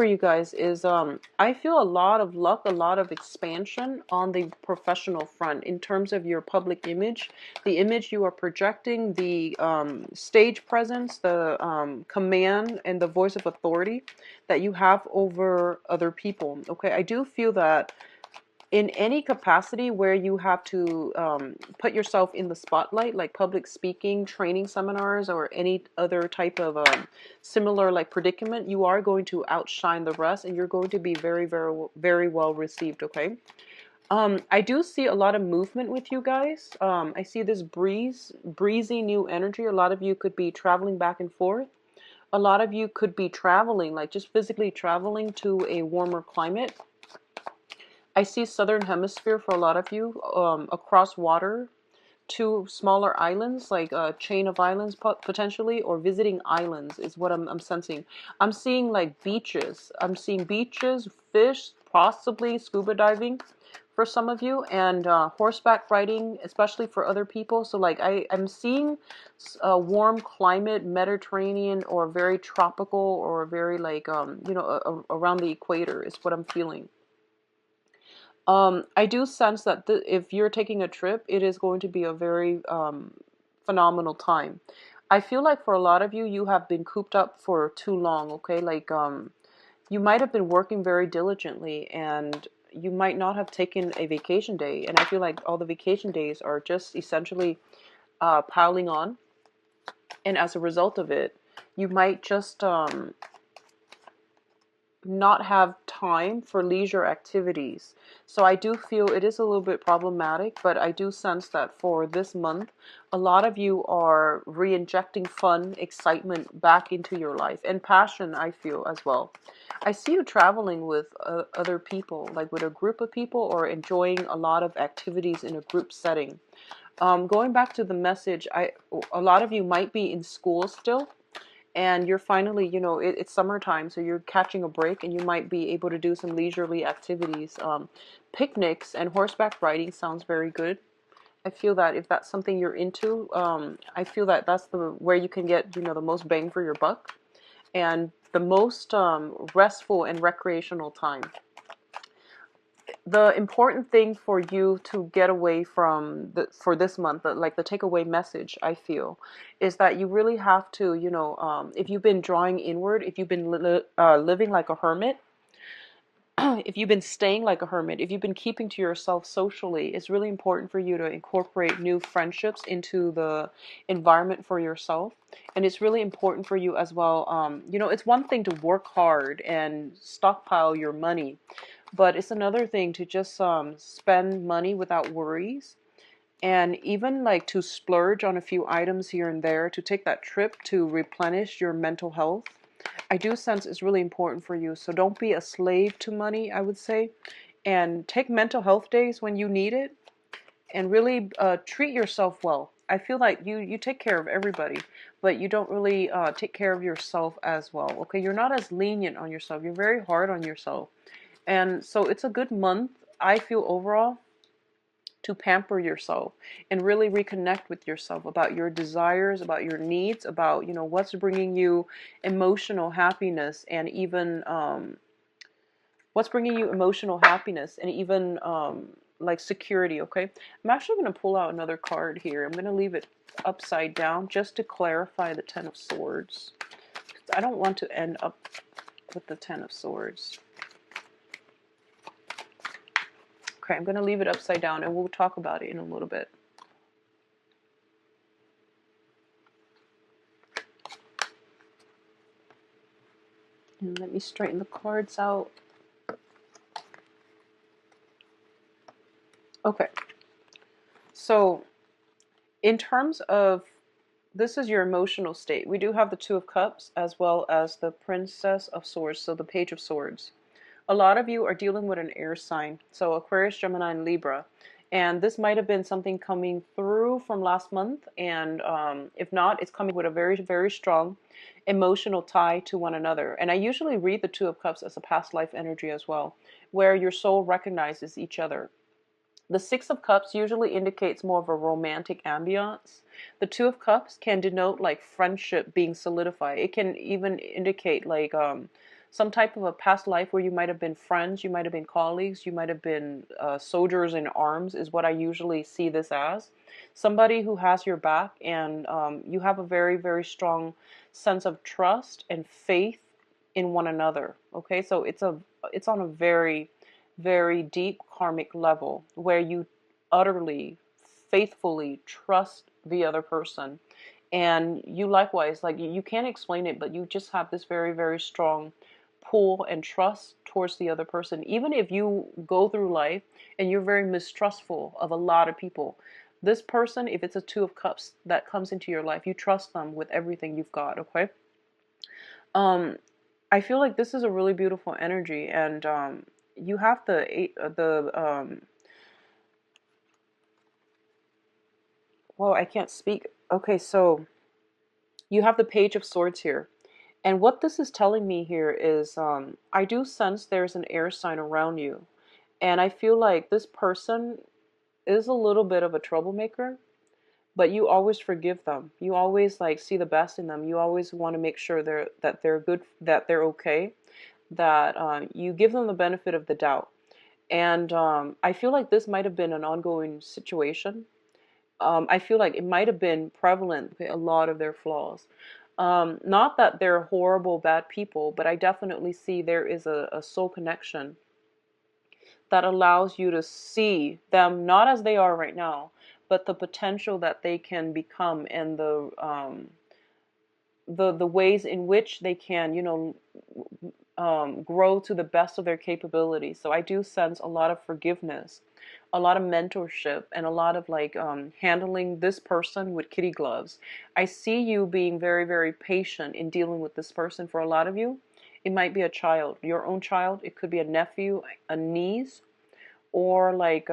for you guys is I feel a lot of luck, a lot of expansion on the professional front in terms of your public image, the image you are projecting, the stage presence, the command and the voice of authority that you have over other people. Okay, I do feel that in any capacity where you have to put yourself in the spotlight, like public speaking, training seminars, or any other type of similar like predicament, you are going to outshine the rest, and you're going to be very, very, very well received. Okay. I do see a lot of movement with you guys. I see this breezy new energy. A lot of you could be traveling back and forth. A lot of you could be traveling, like just physically traveling to a warmer climate. I see southern hemisphere for a lot of you, across water to smaller islands, like a chain of islands potentially, or visiting islands is what I'm sensing. I'm seeing like beaches. I'm seeing beaches, fish, possibly scuba diving for some of you, and horseback riding, especially for other people. So like I'm seeing a warm climate, Mediterranean, or very tropical, or very like, around the equator is what I'm feeling. I do sense that if you're taking a trip, it is going to be a very phenomenal time. I feel like for a lot of you, you have been cooped up for too long, okay? Like, you might have been working very diligently, and you might not have taken a vacation day. And I feel like all the vacation days are just essentially piling on. And as a result of it, you might just not have time for leisure activities. So I do feel it is a little bit problematic, but I do sense that for this month, a lot of you are re-injecting fun, excitement back into your life, and passion, I feel as well. I see you traveling with other people, like with a group of people, or enjoying a lot of activities in a group setting. Going back to the message, a lot of you might be in school still, and you're finally, it's summertime, so you're catching a break, and you might be able to do some leisurely activities. Picnics and horseback riding sounds very good. I feel that if that's something you're into, I feel that that's the where you can get, the most bang for your buck, and the most restful and recreational time. The important thing for you to get away from for this month, like the takeaway message, I feel, is that you really have to, if you've been drawing inward, if you've been living like a hermit, if you've been staying like a hermit, if you've been keeping to yourself socially, it's really important for you to incorporate new friendships into the environment for yourself. And it's really important for you as well. It's one thing to work hard and stockpile your money, but it's another thing to just spend money without worries, and even like to splurge on a few items here and there, to take that trip to replenish your mental health. I do sense it's really important for you. So don't be a slave to money, I would say. And take mental health days when you need it, and really treat yourself well. I feel like you take care of everybody, but you don't really take care of yourself as well. Okay, you're not as lenient on yourself. You're very hard on yourself. And so it's a good month, I feel, overall, to pamper yourself and really reconnect with yourself about your desires, about your needs, about, what's bringing you emotional happiness, and even like security. Okay, I'm actually going to pull out another card here. I'm going to leave it upside down just to clarify the Ten of Swords. I don't want to end up with the Ten of Swords. Okay, I'm going to leave it upside down, and we'll talk about it in a little bit. And let me straighten the cards out. Okay, so in terms of, this is your emotional state. We do have the Two of Cups as well as the Princess of Swords, so the Page of Swords. A lot of you are dealing with an air sign, so Aquarius, Gemini, and Libra. And this might have been something coming through from last month, and if not, it's coming with a very, very strong emotional tie to one another. And I usually read the Two of Cups as a past life energy as well, where your soul recognizes each other. The Six of Cups usually indicates more of a romantic ambiance. The Two of Cups can denote like friendship being solidified. It can even indicate like some type of a past life where you might have been friends, you might have been colleagues, you might have been soldiers in arms, is what I usually see this as. Somebody who has your back, and you have a very, very strong sense of trust and faith in one another. Okay, so it's on a very, very deep karmic level where you utterly, faithfully trust the other person, and you likewise, like, you can't explain it, but you just have this very, very strong pull and trust towards the other person. Even if you go through life and you're very mistrustful of a lot of people, this person, if it's a Two of Cups that comes into your life, you trust them with everything you've got. Okay. um I feel like this is a really beautiful energy, and you have well, I can't speak. Okay, so you have the Page of Swords here. And what this is telling me here is, I do sense there's an air sign around you. And I feel like this person is a little bit of a troublemaker, but you always forgive them. You always like see the best in them. You always want to make sure they're good, that they're okay, that you give them the benefit of the doubt. And I feel like this might have been an ongoing situation. I feel like it might have been prevalent, a lot of their flaws. Not that they're horrible, bad people, but I definitely see there is a soul connection that allows you to see them not as they are right now, but the potential that they can become, and the ways in which they can, grow to the best of their capability. So I do sense a lot of forgiveness, a lot of mentorship, and a lot of like handling this person with kitty gloves. I see you being very, very patient in dealing with this person. For a lot of you, it might be a child, your own child. It could be a nephew, a niece, or like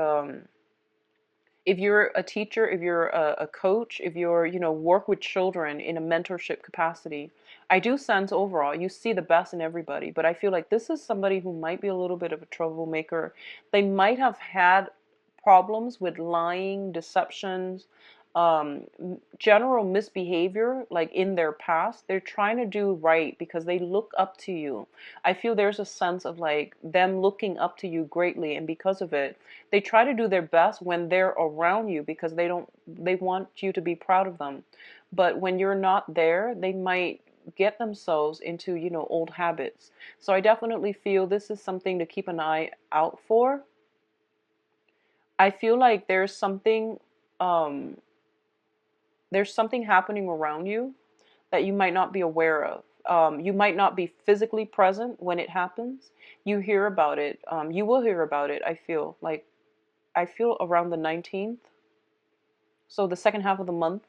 if you're a teacher, if you're a coach, if you're, work with children in a mentorship capacity, I do sense overall you see the best in everybody. But I feel like this is somebody who might be a little bit of a troublemaker. They might have had problems with lying, deceptions, um, general misbehavior, like in their past. They're trying to do right because they look up to you. I feel there's a sense of like them looking up to you greatly, and because of it, they try to do their best when they're around you because they want you to be proud of them. But when you're not there, they might get themselves into, old habits. So I definitely feel this is something to keep an eye out for. I feel like um there's something happening around you that you might not be aware of. You might not be physically present when it happens. You hear about it. You will hear about it. I feel around the 19th, so the second half of the month,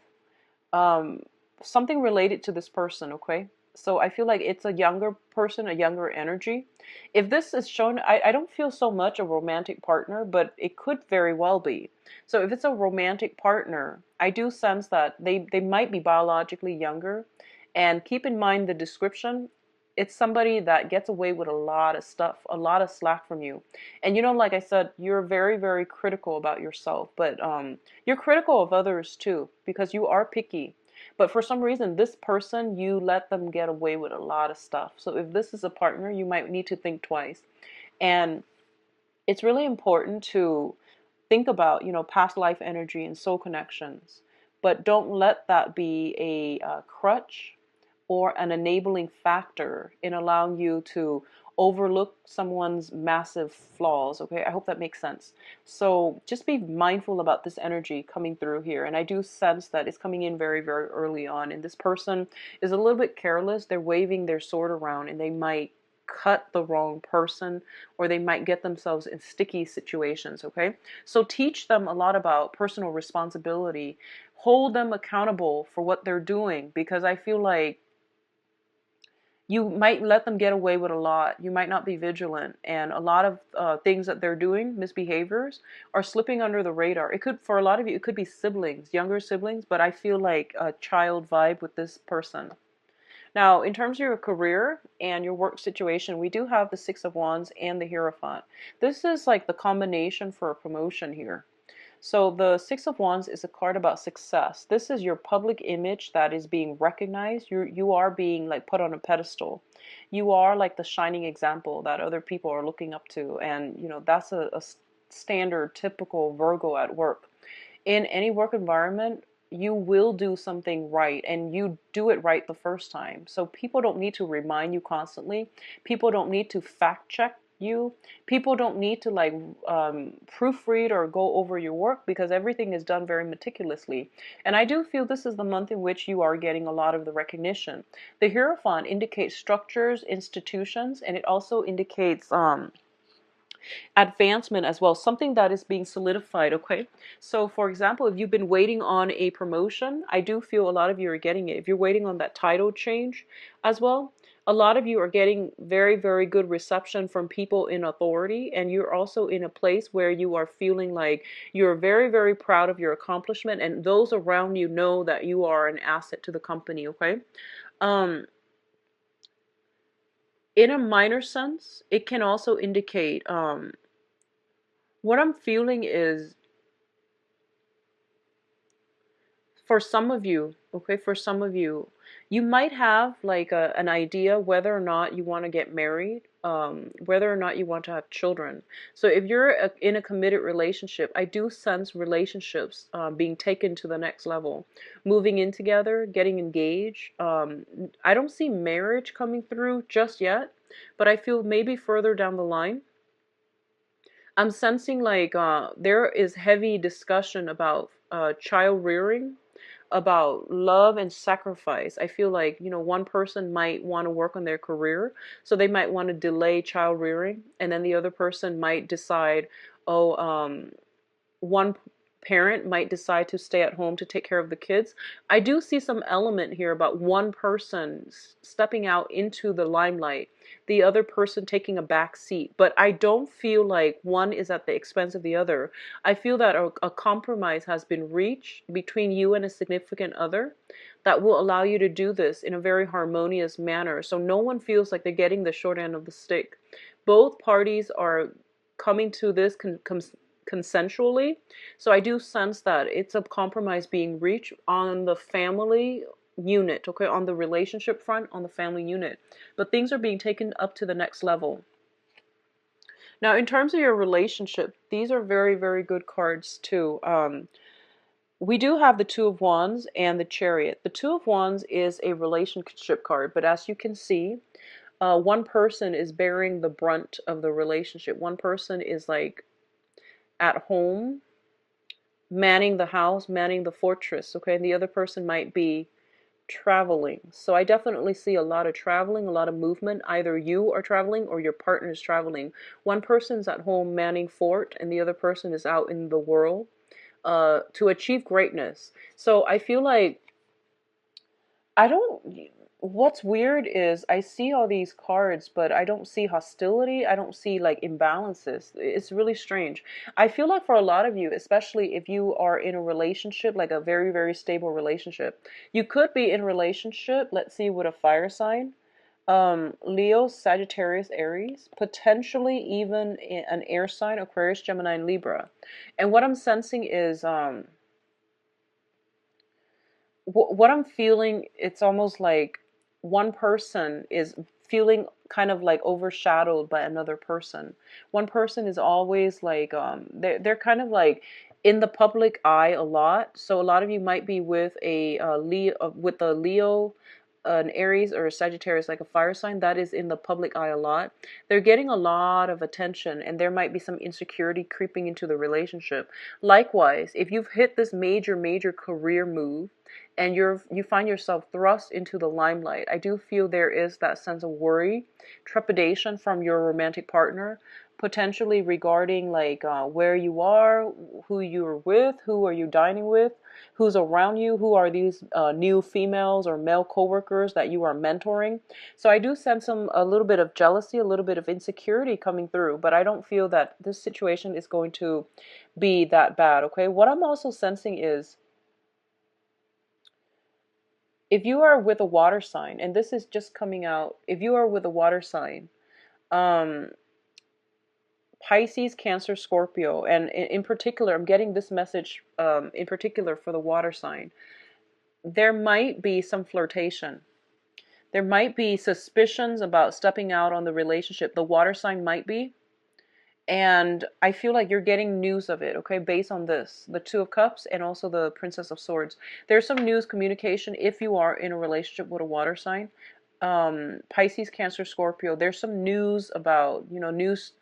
um, something related to this person, okay? So I feel like it's a younger person, a younger energy. If this is shown, I don't feel so much a romantic partner, but it could very well be. So if it's a romantic partner, I do sense that they might be biologically younger. And keep in mind the description. It's somebody that gets away with a lot of stuff, a lot of slack from you. And like I said, you're very, very critical about yourself, but you're critical of others too, because you are picky. But for some reason, this person, you let them get away with a lot of stuff. So if this is a partner, you might need to think twice. And it's really important to think about, past life energy and soul connections. But don't let that be a crutch or an enabling factor in allowing you to overlook someone's massive flaws. Okay, I hope that makes sense. So just be mindful about this energy coming through here. And I do sense that it's coming in very, very early on. And this person is a little bit careless. They're waving their sword around, and they might cut the wrong person, or they might get themselves in sticky situations. Okay, so teach them a lot about personal responsibility. Hold them accountable for what they're doing, because I feel like you might let them get away with a lot. You might not be vigilant, and a lot of things that they're doing, misbehaviors, are slipping under the radar. It could, for a lot of you, it could be siblings, younger siblings, but I feel like a child vibe with this person. Now, in terms of your career and your work situation, we do have the Six of Wands and the Hierophant. This is like the combination for a promotion here. So the Six of Wands is a card about success. This is your public image that is being recognized. You are being like put on a pedestal. You are like the shining example that other people are looking up to. And, that's a standard, typical Virgo at work. In any work environment, you will do something right and you do it right the first time. So people don't need to remind you constantly. People don't need to fact check you. People don't need to like proofread or go over your work because everything is done very meticulously. And I do feel this is the month in which you are getting a lot of the recognition. The Hierophant indicates structures, institutions, and it also indicates advancement as well, something that is being solidified. Okay, so for example, if you've been waiting on a promotion, I do feel a lot of you are getting it. If you're waiting on that title change as well, a lot of you are getting very, very good reception from people in authority, and you're also in a place where you are feeling like you're very, very proud of your accomplishment, and those around you know that you are an asset to the company. Okay, um in a minor sense, it can also indicate what I'm feeling is, for some of you, okay, for some of you, you might have like an idea whether or not you want to get married, whether or not you want to have children. So if you're in a committed relationship, I do sense relationships being taken to the next level, moving in together, getting engaged. I don't see marriage coming through just yet, but I feel maybe further down the line. I'm sensing like there is heavy discussion about child rearing, about love and sacrifice. I feel like, one person might want to work on their career, so they might want to delay child rearing, and then the other person might decide, oh, one parent might decide to stay at home to take care of the kids. I do see some element here about one person stepping out into the limelight, the other person taking a back seat. But I don't feel like one is at the expense of the other. I feel that a compromise has been reached between you and a significant other that will allow you to do this in a very harmonious manner. So no one feels like they're getting the short end of the stick. Both parties are coming to this consensually. So I do sense that it's a compromise being reached on the family unit, okay, on the relationship front, on the family unit. But things are being taken up to the next level. Now, in terms of your relationship, these are very, very good cards too. We do have the Two of Wands and the Chariot. The Two of Wands is a relationship card, but as you can see, one person is bearing the brunt of the relationship. One person is like at home, manning the house, manning the fortress, okay? And the other person might be traveling. So I definitely see a lot of traveling, a lot of movement. Either you are traveling or your partner is traveling. One person's at home manning fort and the other person is out in the world to achieve greatness. So I feel like I don't. What's weird is I see all these cards, but I don't see hostility. I don't see like imbalances. It's really strange. I feel like for a lot of you, especially if you are in a relationship, like a very, very stable relationship, you could be in a relationship, let's see, with a fire sign. Leo, Sagittarius, Aries, potentially even an air sign, Aquarius, Gemini, and Libra. And what I'm sensing is what I'm feeling, it's almost like one person is feeling kind of like overshadowed by another person. One person is always like they're kind of like in the public eye a lot. So a lot of you might be with a Leo, an Aries or a Sagittarius, like a fire sign that is in the public eye a lot. They're getting a lot of attention, and there might be some insecurity creeping into the relationship. Likewise, if you've hit this major, major career move and you find yourself thrust into the limelight, I do feel there is that sense of worry, trepidation from your romantic partner, potentially regarding like where you are, who you're with, who are you dining with, who's around you, who are these new females or male coworkers that you are mentoring. So I do sense a little bit of jealousy, a little bit of insecurity coming through, but I don't feel that this situation is going to be that bad, okay? What I'm also sensing is if you are with a water sign, and this is just coming out, if you are with a water sign, um, Pisces, Cancer, Scorpio, and in particular, I'm getting this message in particular for the water sign. There might be some flirtation. There might be suspicions about stepping out on the relationship. The water sign might be. And I feel like you're getting news of it, okay, based on this, the Two of Cups and also the Princess of Swords. There's some news communication if you are in a relationship with a water sign. Pisces, Cancer, Scorpio. There's some news about, news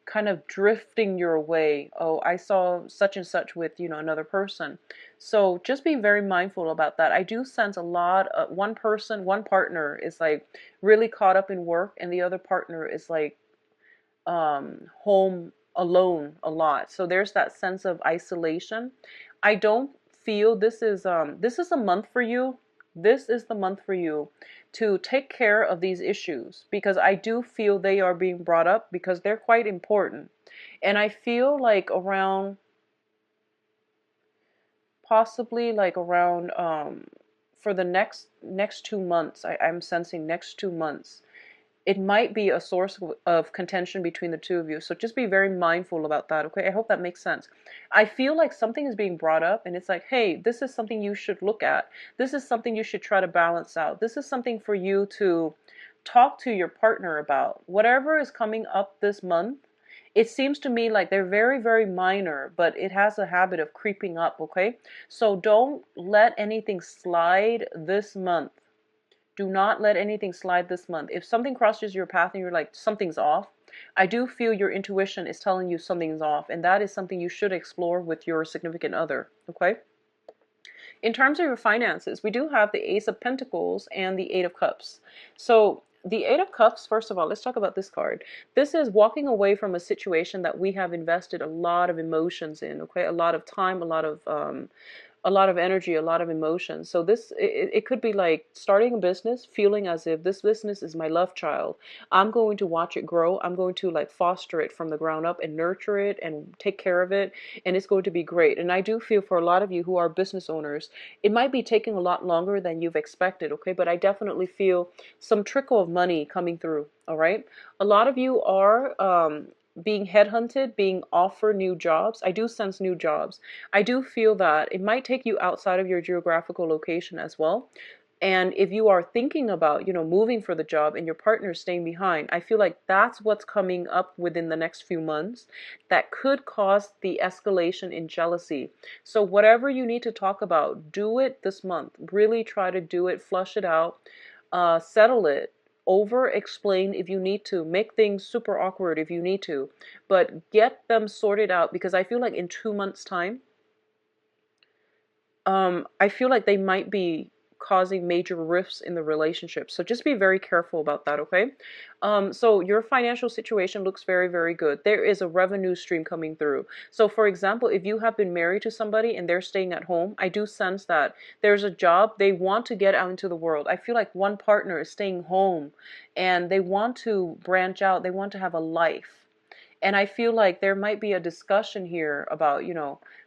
kind of drifting your way. Oh, I saw such and such with, another person. So just be very mindful about that. I do sense a lot of one partner is like really caught up in work, and the other partner is like home alone a lot. So there's that sense of isolation. I don't feel this is a month for you. This is the month for you to take care of these issues, because I do feel they are being brought up because they're quite important. And I feel like around, possibly like around for the next 2 months, I'm sensing next 2 months, it might be a source of contention between the two of you. So just be very mindful about that, okay? I hope that makes sense. I feel like something is being brought up and it's like, hey, this is something you should look at. This is something you should try to balance out. This is something for you to talk to your partner about. Whatever is coming up this month, it seems to me like they're very, very minor, but it has a habit of creeping up, okay? So don't let anything slide this month. Do not let anything slide this month. If something crosses your path and you're like, something's off, I do feel your intuition is telling you something's off, and that is something you should explore with your significant other, okay? In terms of your finances, we do have the Ace of Pentacles and the Eight of Cups. So the Eight of Cups, first of all, let's talk about this card. This is walking away from a situation that we have invested a lot of emotions in, okay? A lot of time, a lot of energy, a lot of emotion. So it could be like starting a business, feeling as if this business is my love child. I'm going to watch it grow. I'm going to like foster it from the ground up and nurture it and take care of it. And it's going to be great. And I do feel for a lot of you who are business owners, it might be taking a lot longer than you've expected. Okay. But I definitely feel some trickle of money coming through. All right. A lot of you are, being headhunted, being offered new jobs. I do sense new jobs. I do feel that it might take you outside of your geographical location as well. And if you are thinking about, moving for the job and your partner staying behind, I feel like that's what's coming up within the next few months that could cause the escalation in jealousy. So whatever you need to talk about, do it this month. Really try to do it, flush it out, settle it. Over explain if you need to, make things super awkward if you need to, but get them sorted out, because I feel like in 2 months time, I feel like they might be causing major rifts in the relationship. So just be very careful about that, okay? So your financial situation looks very, very good. There is a revenue stream coming through. So for example, if you have been married to somebody and they're staying at home, I do sense that there's a job they want to get out into the world. I feel like one partner is staying home and they want to branch out. They want to have a life. And I feel like there might be a discussion here about,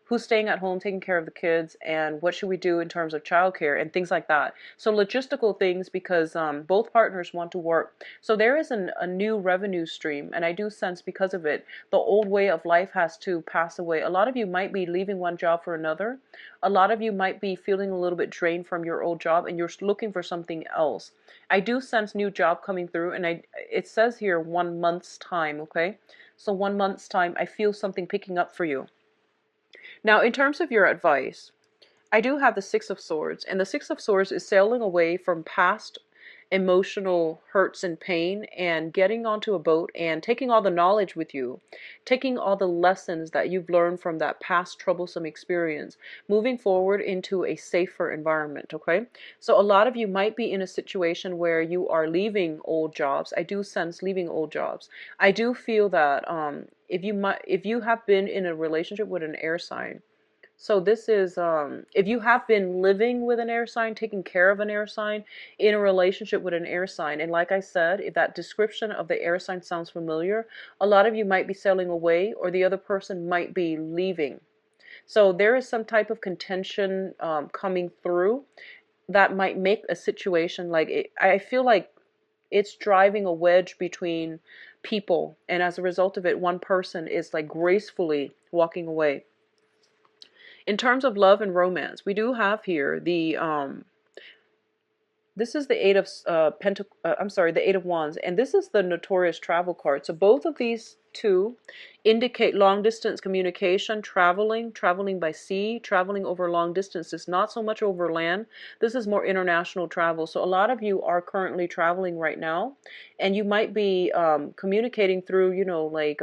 who's staying at home taking care of the kids and what should we do in terms of childcare and things like that. So logistical things, because both partners want to work. So there is a new revenue stream, and I do sense because of it, the old way of life has to pass away. A lot of you might be leaving one job for another. A lot of you might be feeling a little bit drained from your old job and you're looking for something else. I do sense new job coming through, and it says here 1 month's time, okay? So 1 month's time, I feel something picking up for you. Now, in terms of your advice, I do have the Six of Swords, and the Six of Swords is sailing away from past emotional hurts and pain and getting onto a boat and taking all the knowledge with you, taking all the lessons that you've learned from that past troublesome experience, moving forward into a safer environment, okay? So a lot of you might be in a situation where you are leaving old jobs. I do sense leaving old jobs. I do feel that if you have been in a relationship with an air sign, so this is, if you have been living with an air sign, taking care of an air sign, in a relationship with an air sign, and like I said, if that description of the air sign sounds familiar, a lot of you might be sailing away or the other person might be leaving. So there is some type of contention coming through that might make a situation like it, I feel like it's driving a wedge between people, and as a result of it, one person is like gracefully walking away. In terms of love and romance, we do have here This is the Eight of the Eight of Wands, and this is the notorious travel card. So both of these two indicate long distance communication, traveling by sea, traveling over long distances, not so much over land. This is more international travel. So a lot of you are currently traveling right now, and you might be communicating through, like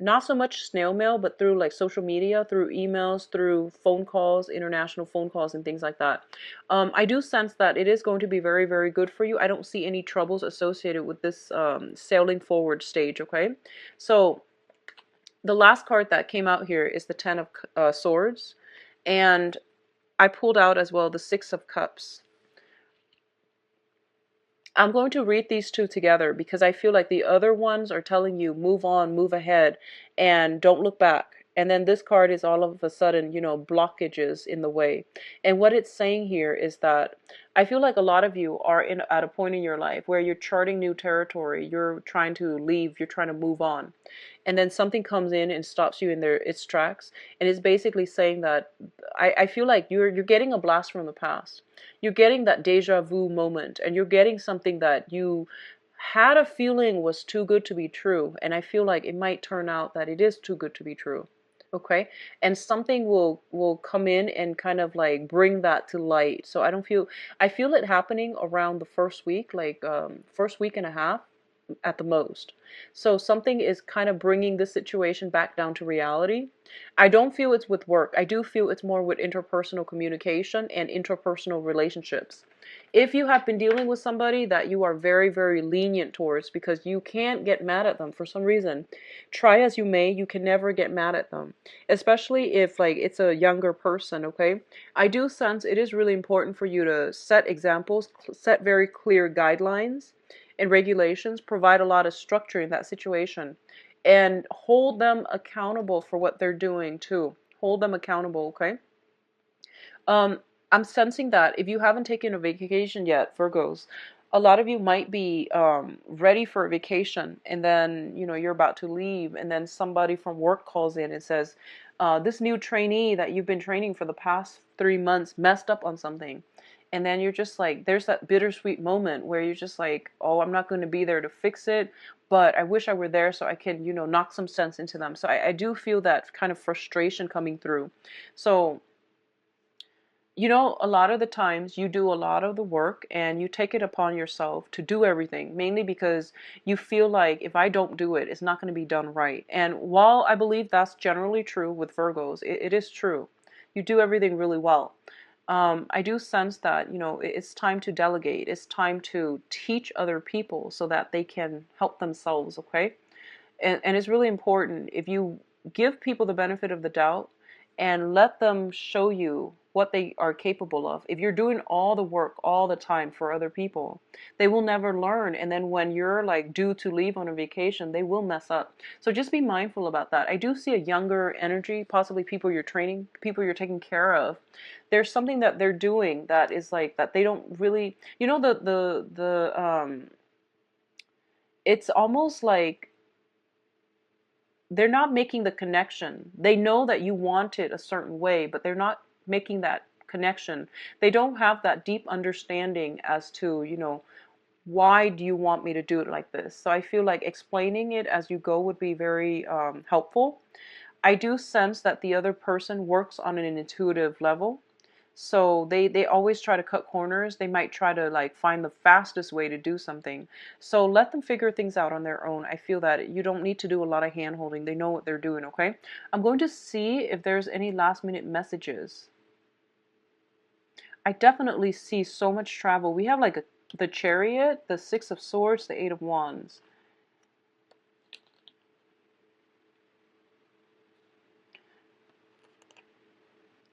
not so much snail mail, but through like social media, through emails, through phone calls, international phone calls, and things like that. I do sense that it is going to be very, very good for you. I don't see any troubles associated with this sailing forward stage, okay? So the last card that came out here is the Ten of Swords, and I pulled out as well the Six of Cups. I'm going to read these two together because I feel like the other ones are telling you move on, move ahead, and don't look back. And then this card is all of a sudden, blockages in the way. And what it's saying here is that I feel like a lot of you are at a point in your life where you're charting new territory. You're trying to leave. You're trying to move on. And then something comes in and stops you in its tracks. And it's basically saying that I feel like you're getting a blast from the past. You're getting that deja vu moment, and you're getting something that you had a feeling was too good to be true, and I feel like it might turn out that it is too good to be true. Okay, and something will come in and kind of like bring that to light. So I feel it happening around the first week, like first week and a half at the most. So something is kind of bringing this situation back down to reality. I don't feel it's with work. I do feel it's more with interpersonal communication and interpersonal relationships. If you have been dealing with somebody that you are very, very lenient towards because you can't get mad at them for some reason, try as you may, you can never get mad at them. Especially if like it's a younger person, okay? I do sense it is really important for you to set examples, set very clear guidelines and regulations, provide a lot of structure in that situation, and hold them accountable for what they're doing too. Hold them accountable, okay? Um, I'm sensing that if you haven't taken a vacation yet, Virgos, a lot of you might be ready for a vacation, and then you're about to leave, and then somebody from work calls in and says, "This new trainee that you've been training for the past 3 months messed up on something." And then you're just like, there's that bittersweet moment where you're just like, oh, I'm not going to be there to fix it, but I wish I were there so I can, knock some sense into them. So I do feel that kind of frustration coming through. So a lot of the times you do a lot of the work and you take it upon yourself to do everything, mainly because you feel like if I don't do it, it's not going to be done right. And while I believe that's generally true with Virgos, it is true. You do everything really well. I do sense that, it's time to delegate. It's time to teach other people so that they can help themselves, okay? And it's really important if you give people the benefit of the doubt and let them show you what they are capable of. If you're doing all the work all the time for other people, they will never learn. And then when you're like due to leave on a vacation, they will mess up. So just be mindful about that. I do see a younger energy, possibly people you're training, people you're taking care of. There's something that they're doing that is like that they don't really, it's almost like they're not making the connection. They know that you want it a certain way, but they're not making that connection. They don't have that deep understanding as to, why do you want me to do it like this? So I feel like explaining it as you go would be very helpful. I do sense that the other person works on an intuitive level. So they always try to cut corners. They might try to like find the fastest way to do something. So let them figure things out on their own. I feel that you don't need to do a lot of hand holding. They know what they're doing, okay? I'm going to see if there's any last minute messages. I definitely see so much travel. We have like the Chariot, the Six of Swords, the Eight of Wands.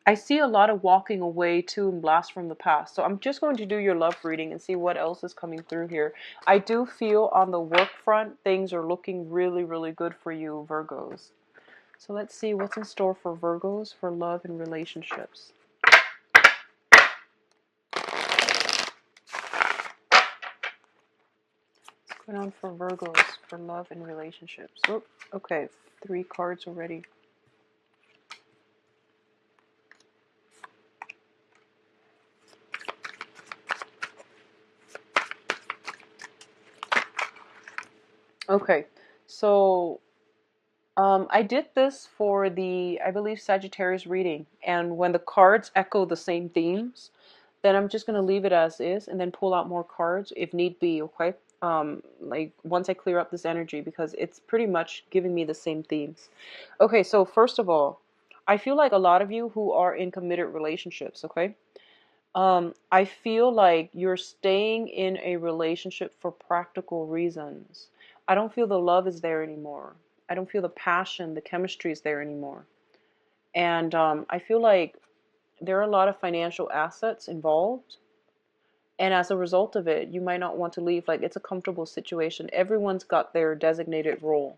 I see a lot of walking away too and blast from the past. So I'm just going to do your love reading and see what else is coming through here. I do feel on the work front, things are looking really, really good for you, Virgos. So let's see what's in store for Virgos for love and relationships. What's going on for Virgos for love and relationships? Oh, okay, 3 cards already. Okay, so I did this for the, I believe, Sagittarius reading, and when the cards echo the same themes, then I'm just going to leave it as is and then pull out more cards if need be, okay? Like once I clear up this energy, because it's pretty much giving me the same themes. Okay, so first of all, I feel like a lot of you who are in committed relationships, okay? I feel like you're staying in a relationship for practical reasons. I don't feel the love is there anymore. I don't feel the passion, the chemistry is there anymore. And I feel like there are a lot of financial assets involved. And as a result of it, you might not want to leave. Like, it's a comfortable situation. Everyone's got their designated role.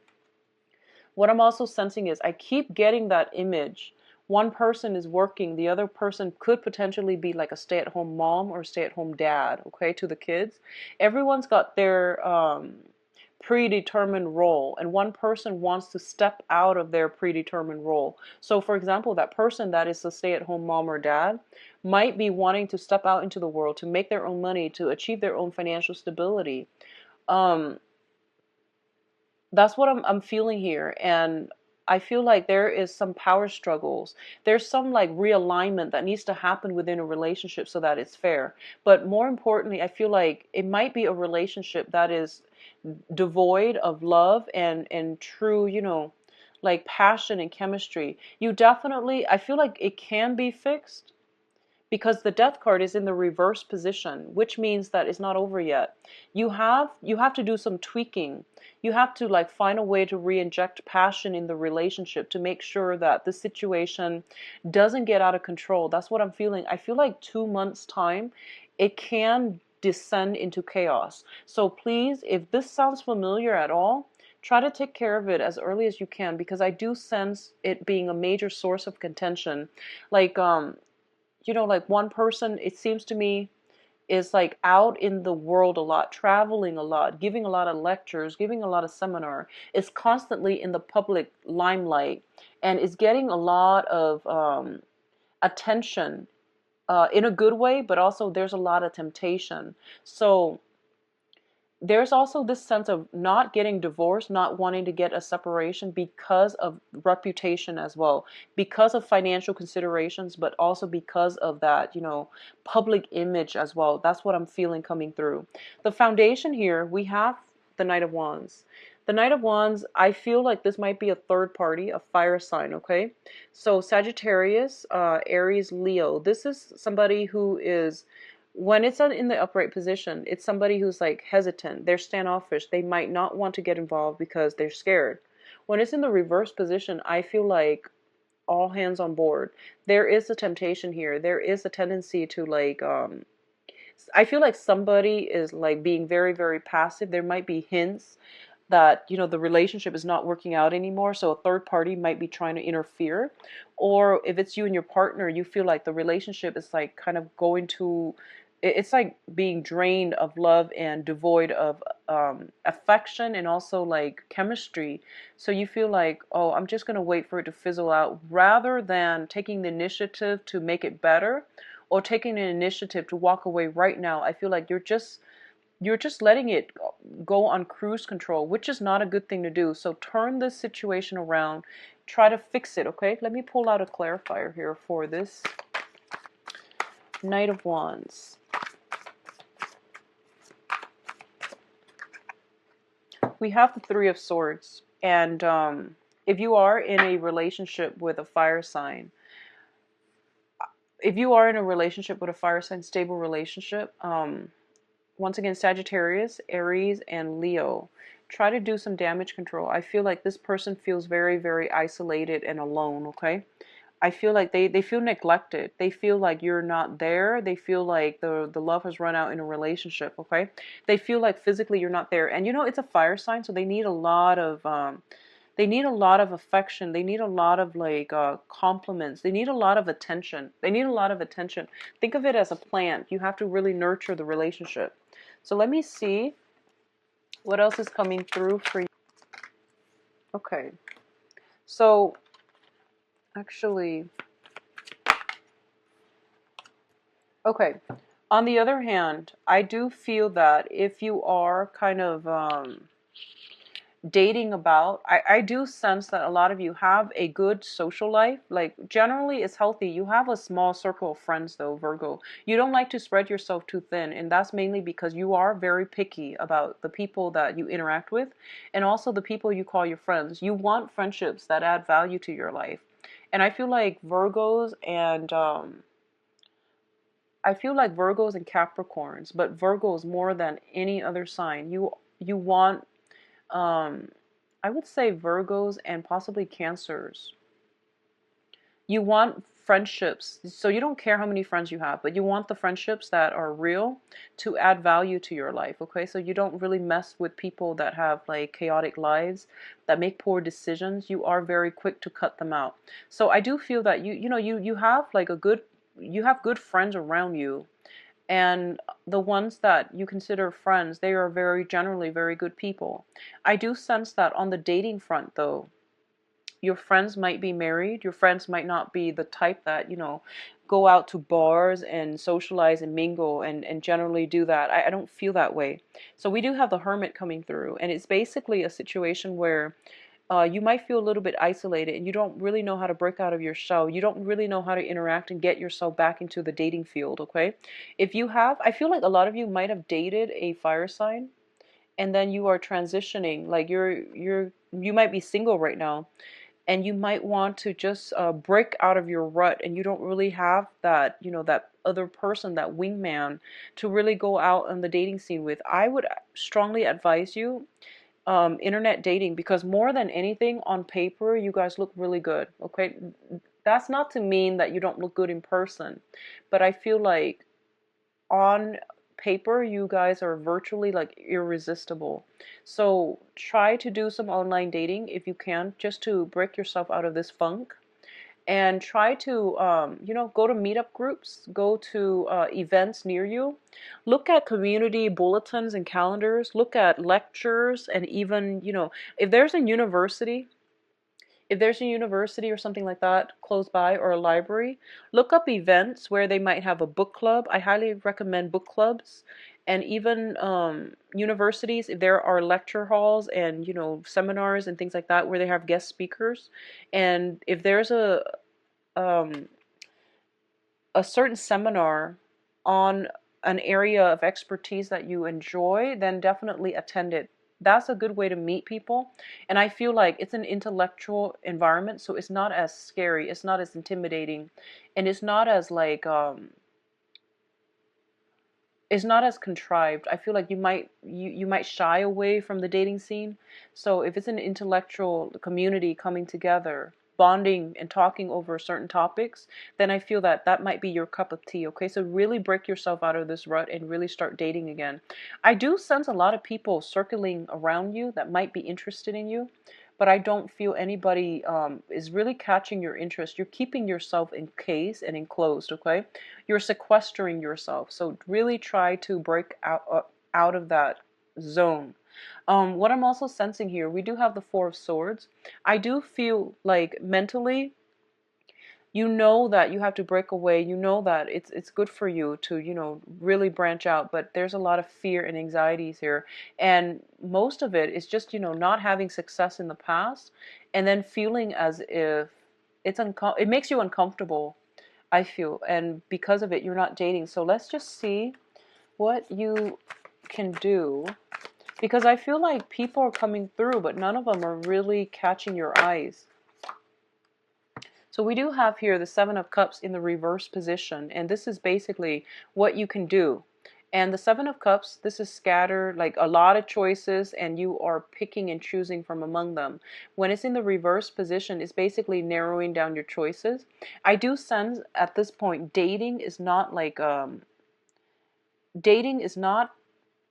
What I'm also sensing is I keep getting that image. One person is working, the other person could potentially be like a stay-at-home mom or stay-at-home dad, okay, to the kids. Everyone's got their predetermined role, and one person wants to step out of their predetermined role. So, for example, that person that is a stay-at-home mom or dad might be wanting to step out into the world to make their own money, to achieve their own financial stability. Um, that's what I'm feeling here. And I feel like there is some power struggles. There's some like realignment that needs to happen within a relationship so that it's fair. But more importantly, I feel like it might be a relationship that is devoid of love and true, like passion and chemistry. You definitely, I feel like it can be fixed because the death card is in the reverse position, which means that it's not over yet. You have to do some tweaking. You have to like find a way to re-inject passion in the relationship to make sure that the situation doesn't get out of control. That's what I'm feeling. I feel like 2 months time it can descend into chaos. So please, if this sounds familiar at all, try to take care of it as early as you can, because I do sense it being a major source of contention. Like like one person, it seems to me, is like out in the world a lot, traveling a lot, giving a lot of lectures, giving a lot of seminar, is constantly in the public limelight, and is getting a lot of attention in a good way, but also there's a lot of temptation. So there's also this sense of not getting divorced, not wanting to get a separation because of reputation as well, because of financial considerations, but also because of that, public image as well. That's what I'm feeling coming through. The foundation here, we have the Knight of Wands. The Knight of Wands, I feel like this might be a third party, a fire sign, okay? So Sagittarius, Aries, Leo. This is somebody who is, when it's in the upright position, it's somebody who's like hesitant. They're standoffish. They might not want to get involved because they're scared. When it's in the reverse position, I feel like all hands on board. There is a temptation here. There is a tendency to like, I feel like somebody is like being very, very passive. There might be hints that the relationship is not working out anymore, so a third party might be trying to interfere. Or if it's you and your partner, you feel like the relationship is like kind of going to, it's like being drained of love and devoid of affection and also like chemistry. So you feel like, oh, I'm just going to wait for it to fizzle out, rather than taking the initiative to make it better, or taking an initiative to walk away right now. I feel like you're just letting it go on cruise control, which is not a good thing to do. So turn this situation around. Try to fix it, okay? Let me pull out a clarifier here for this Knight of Wands. We have the Three of Swords. And if you are in a relationship with a fire sign, stable relationship, once again, Sagittarius, Aries, and Leo, try to do some damage control. I feel like this person feels very, very isolated and alone, okay? I feel like they feel neglected. They feel like you're not there. They feel like the love has run out in a relationship, okay? They feel like physically you're not there. And it's a fire sign, so they need a lot of affection. They need a lot of like compliments. They need a lot of attention. Think of it as a plant. You have to really nurture the relationship. So let me see what else is coming through for you. Okay. So actually, okay. On the other hand, I do feel that if you are kind of dating about. I do sense that a lot of you have a good social life. Like generally it's healthy. You have a small circle of friends though, Virgo. You don't like to spread yourself too thin, and that's mainly because you are very picky about the people that you interact with and also the people you call your friends. You want friendships that add value to your life. And I feel like Virgos and Capricorns, but Virgos more than any other sign. You want um I would say Virgos and possibly Cancers. You want friendships. So you don't care how many friends you have, but you want the friendships that are real to add value to your life, okay? So you don't really mess with people that have like chaotic lives, that make poor decisions. You are very quick to cut them out. So I do feel that you have like you have good friends around you, and the ones that you consider friends, they are very generally very good people. I do sense that on the dating front though, your friends might be married. Your friends might not be the type that, go out to bars and socialize and mingle and generally do that. I don't feel that way. So we do have the Hermit coming through, and it's basically a situation where you might feel a little bit isolated and you don't really know how to break out of your shell. You don't really know how to interact and get yourself back into the dating field, okay? If you have, I feel like a lot of you might have dated a fire sign and then you are transitioning. Like you might be single right now and you might want to just break out of your rut, and you don't really have that, that other person, that wingman to really go out on the dating scene with. I would strongly advise you internet dating, because more than anything, on paper you guys look really good, okay? That's not to mean that you don't look good in person, but I feel like on paper you guys are virtually like irresistible. So try to do some online dating if you can, just to break yourself out of this funk, and try to go to meetup groups, go to events near you, look at community bulletins and calendars, look at lectures, and even if there's a university, or something like that close by, or a library, look up events where they might have a book club. I highly recommend book clubs. And even universities, if there are lecture halls and seminars and things like that where they have guest speakers, and if there's um, a certain seminar on an area of expertise that you enjoy, then definitely attend it. That's a good way to meet people. And I feel like it's an intellectual environment, so it's not as scary, it's not as intimidating, and it's not as contrived. I feel like you might shy away from the dating scene. So if it's an intellectual community coming together, bonding and talking over certain topics, then I feel that that might be your cup of tea. Okay, so really break yourself out of this rut and really start dating again. I do sense a lot of people circling around you that might be interested in you, but I don't feel anybody is really catching your interest. You're keeping yourself encased and enclosed, okay? You're sequestering yourself. So really try to break out of that zone. What I'm also sensing here, we do have the Four of Swords. I do feel like mentally, you know that you have to break away. You know that it's good for you to, really branch out, but there's a lot of fear and anxieties here. And most of it is just, not having success in the past and then feeling as if it makes you uncomfortable, I feel. And because of it, you're not dating. So let's just see what you can do, because I feel like people are coming through, but none of them are really catching your eyes. So we do have here the Seven of Cups in the reverse position, and this is basically what you can do. And the Seven of Cups, this is scattered, like a lot of choices, and you are picking and choosing from among them. When it's in the reverse position, it's basically narrowing down your choices. I do sense at this point, dating is not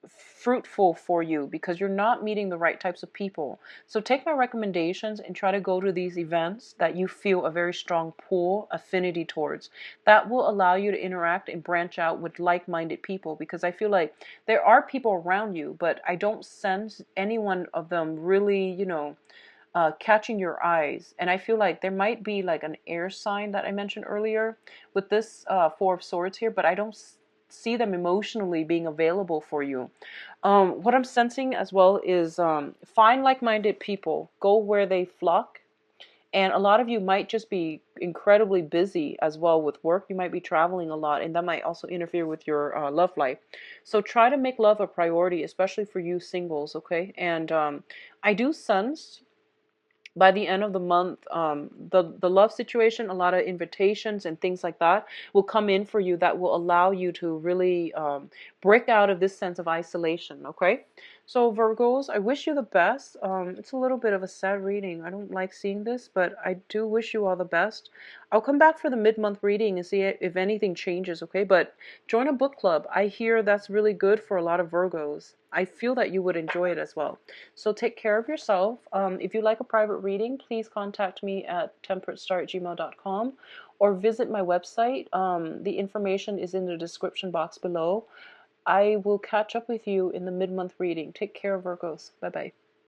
fruitful for you because you're not meeting the right types of people. So take my recommendations and try to go to these events that you feel a very strong pull, affinity towards. That will allow you to interact and branch out with like-minded people, because I feel like there are people around you, but I don't sense any one of them really, catching your eyes. And I feel like there might be like an air sign that I mentioned earlier with this Four of Swords here, but I don't see them emotionally being available for you. What I'm sensing as well is find like-minded people, go where they flock. And a lot of you might just be incredibly busy as well with work. You might be traveling a lot, and that might also interfere with your love life. So try to make love a priority, especially for you singles, okay? And I do sense by the end of the month, the love situation, a lot of invitations and things like that will come in for you that will allow you to really break out of this sense of isolation. Okay, so Virgos, I wish you the best. It's a little bit of a sad reading. I don't like seeing this, but I do wish you all the best. I'll come back for the mid-month reading and see if anything changes. Okay, but join a book club. I hear that's really good for a lot of Virgos. I feel that you would enjoy it as well. So take care of yourself. If you like a private reading, please contact me at temperatestar@gmail.com or visit my website. The information is in the description box below. I will catch up with you in the mid-month reading. Take care, Virgos. Bye-bye.